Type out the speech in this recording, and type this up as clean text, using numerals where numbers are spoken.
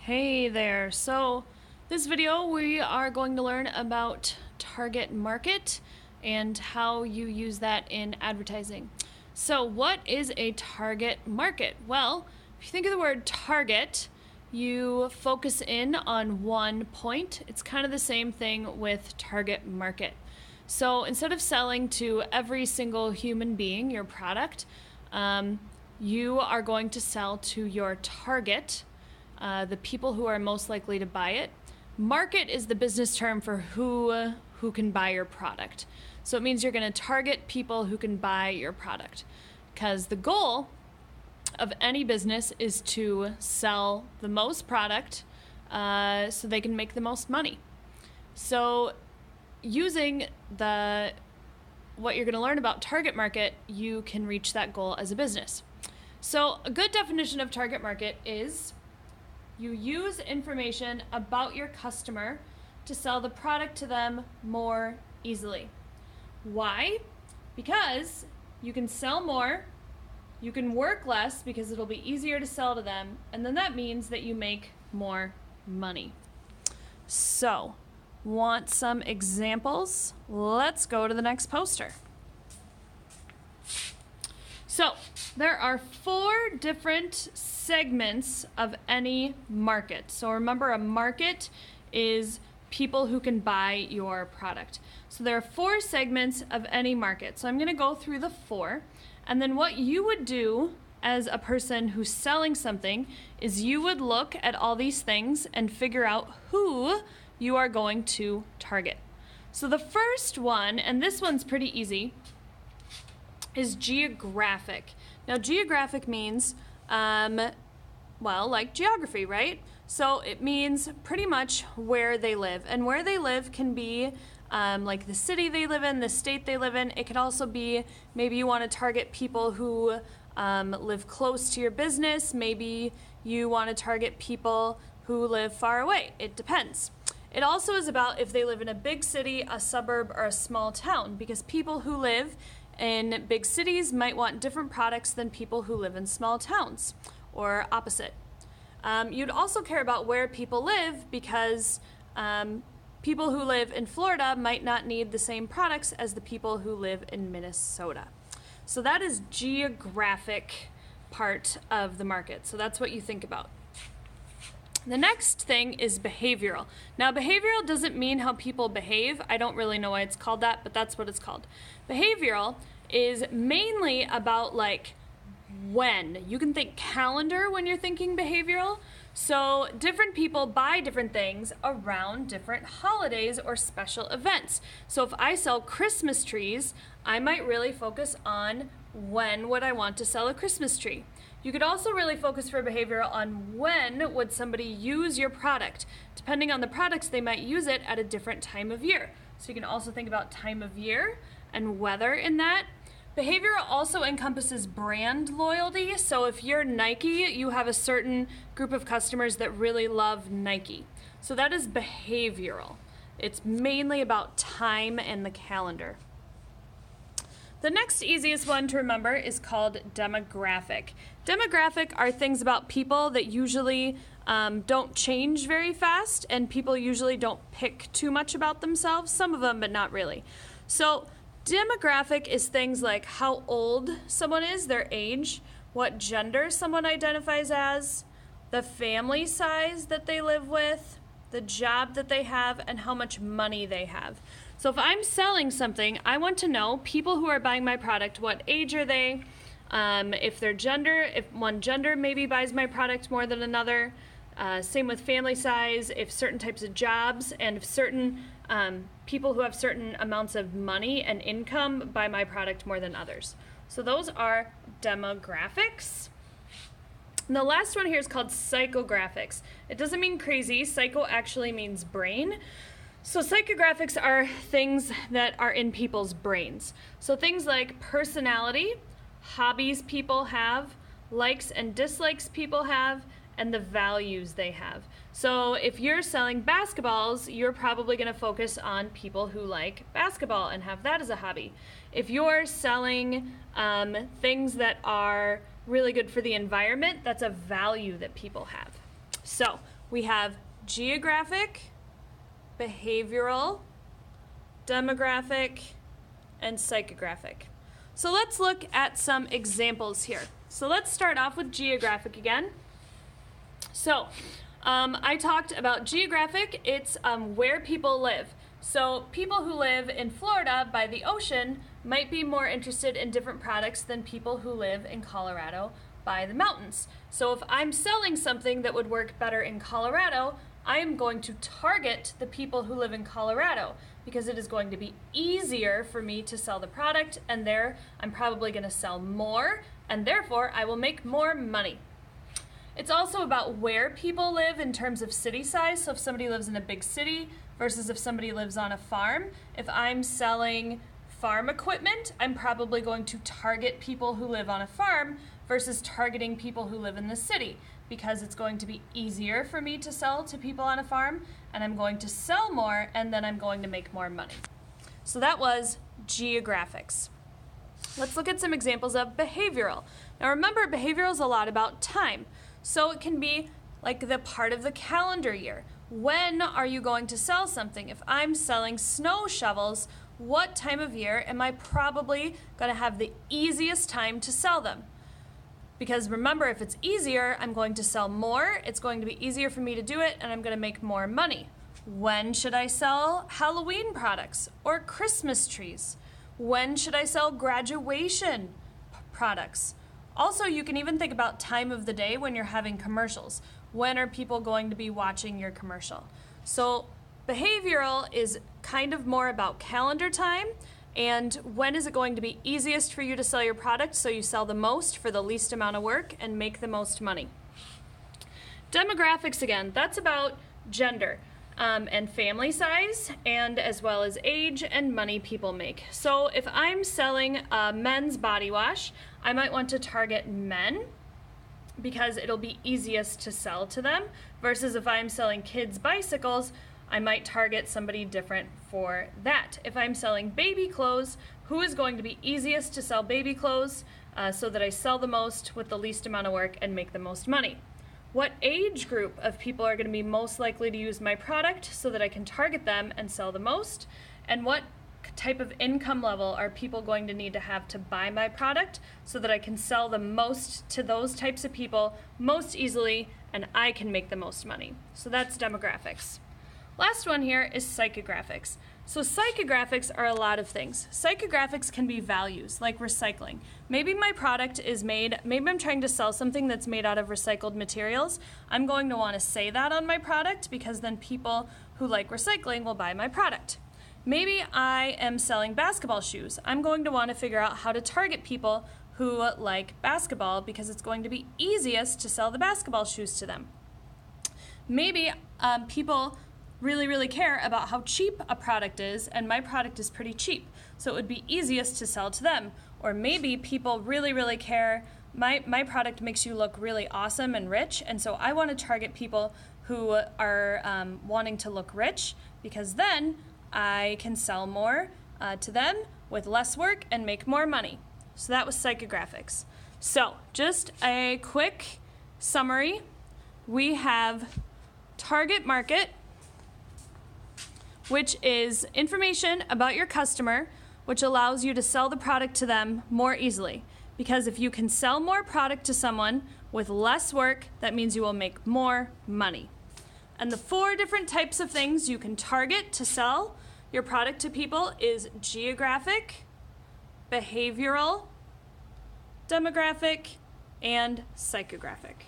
Hey there. So this video we are going to learn about target market and how you use that in advertising. So what is a target market? Well, if you think of the word target, you focus in on one point. It's kind of the same thing with target market. So instead of selling to every single human being your product, you are going to sell to your target, the people who are most likely to buy it. Market is the business term for who can buy your product. So it means you're going to target people who can buy your product, because the goal of any business is to sell the most product so they can make the most money. So using what you're going to learn about target market, you can reach that goal as a business. So a good definition of target market is you use information about your customer to sell the product to them more easily. Why? Because you can sell more, you can work less because it'll be easier to sell to them, and then that means that you make more money. So, want some examples? Let's go to the next poster. So, there are 4 different segments of any market. So remember, a market is people who can buy your product. So there are 4 segments of any market. So I'm going to go through the 4. And then what you would do as a person who's selling something is you would look at all these things and figure out who you are going to target. So the first one, and this one's pretty easy, is geographic. Now geographic means, like geography, right? So it means pretty much where they live. And where they live can be like the city they live in, the state they live in. It could also be maybe you want to target people who live close to your business. Maybe you want to target people who live far away. It depends. It also is about if they live in a big city, a suburb, or a small town, because people who live in big cities might want different products than people who live in small towns, or opposite. You'd also care about where people live, because people who live in Florida might not need the same products as the people who live in Minnesota. So that is geographic part of the market. So that's what you think about. The next thing is behavioral. Now, behavioral doesn't mean how people behave. I don't really know why it's called that, but that's what it's called. Behavioral is mainly about like when. You can think calendar when you're thinking behavioral. So different people buy different things around different holidays or special events. So if I sell Christmas trees, I might really focus on when would I want to sell a Christmas tree. You could also really focus for behavioral on when would somebody use your product. Depending on the products, they might use it at a different time of year. So you can also think about time of year and weather in that. Behavioral also encompasses brand loyalty. So if you're Nike, you have a certain group of customers that really love Nike. So that is behavioral. It's mainly about time and the calendar. The next easiest one to remember is called demographic. Demographic are things about people that usually don't change very fast, and people usually don't pick too much about themselves. Some of them, but not really. So demographic is things like how old someone is, their age, what gender someone identifies as, the family size that they live with, the job that they have, and how much money they have. So if I'm selling something, I want to know people who are buying my product, what age are they, if their gender, if one gender maybe buys my product more than another, same with family size, if certain types of jobs, and if certain people who have certain amounts of money and income buy my product more than others. So those are demographics. And the last one here is called psychographics. It doesn't mean crazy. Psycho actually means brain. So psychographics are things that are in people's brains. So things like personality, hobbies people have, likes and dislikes people have, and the values they have. So if you're selling basketballs, you're probably going to focus on people who like basketball and have that as a hobby. If you're selling things that are really good for the environment, that's a value that people have. So We have geographic, behavioral, demographic, and psychographic. So let's look at some examples here. So let's start off with geographic again. So I talked about geographic. It's where people live. So people who live in Florida by the ocean might be more interested in different products than people who live in Colorado by the mountains. So if I'm selling something that would work better in Colorado, I am going to target the people who live in Colorado because it is going to be easier for me to sell the product, and there I'm probably going to sell more, and therefore I will make more money. It's also about where people live in terms of city size. So if somebody lives in a big city versus if somebody lives on a farm, if I'm selling farm equipment, I'm probably going to target people who live on a farm versus targeting people who live in the city, because it's going to be easier for me to sell to people on a farm, and I'm going to sell more, and then I'm going to make more money. So that was geographics. Let's look at some examples of behavioral. Now remember, behavioral is a lot about time. So it can be like the part of the calendar year. When are you going to sell something? If I'm selling snow shovels, what time of year am I probably going to have the easiest time to sell them? Because remember, if it's easier, I'm going to sell more, it's going to be easier for me to do it, and I'm going to make more money. When should I sell Halloween products or Christmas trees? When should I sell graduation products? Also, you can even think about time of the day when you're having commercials. When are people going to be watching your commercial? So behavioral is kind of more about calendar time, and when is it going to be easiest for you to sell your product so you sell the most for the least amount of work and make the most money. Demographics, again, that's about gender and family size, and as well as age and money people make. So if I'm selling a men's body wash, I might want to target men because it'll be easiest to sell to them, versus if I'm selling kids' bicycles, I might target somebody different for that. If I'm selling baby clothes, who is going to be easiest to sell baby clothes so that I sell the most with the least amount of work and make the most money? What age group of people are going to be most likely to use my product so that I can target them and sell the most? And what type of income level are people going to need to have to buy my product so that I can sell the most to those types of people most easily and I can make the most money? So that's demographics. Last one here is psychographics. So psychographics are a lot of things. Psychographics can be values, like recycling. Maybe my product is maybe I'm trying to sell something that's made out of recycled materials. I'm going to want to say that on my product because then people who like recycling will buy my product. Maybe I am selling basketball shoes. I'm going to want to figure out how to target people who like basketball because it's going to be easiest to sell the basketball shoes to them. Maybe people really care about how cheap a product is, and my product is pretty cheap, so it would be easiest to sell to them. Or maybe people really care, my product makes you look really awesome and rich, and so I want to target people who are wanting to look rich, because then I can sell more to them with less work and make more money. So that was psychographics. So just a quick summary. We have target market, which is information about your customer, which allows you to sell the product to them more easily. Because if you can sell more product to someone with less work, that means you will make more money. And the 4 different types of things you can target to sell your product to people is geographic, behavioral, demographic, and psychographic.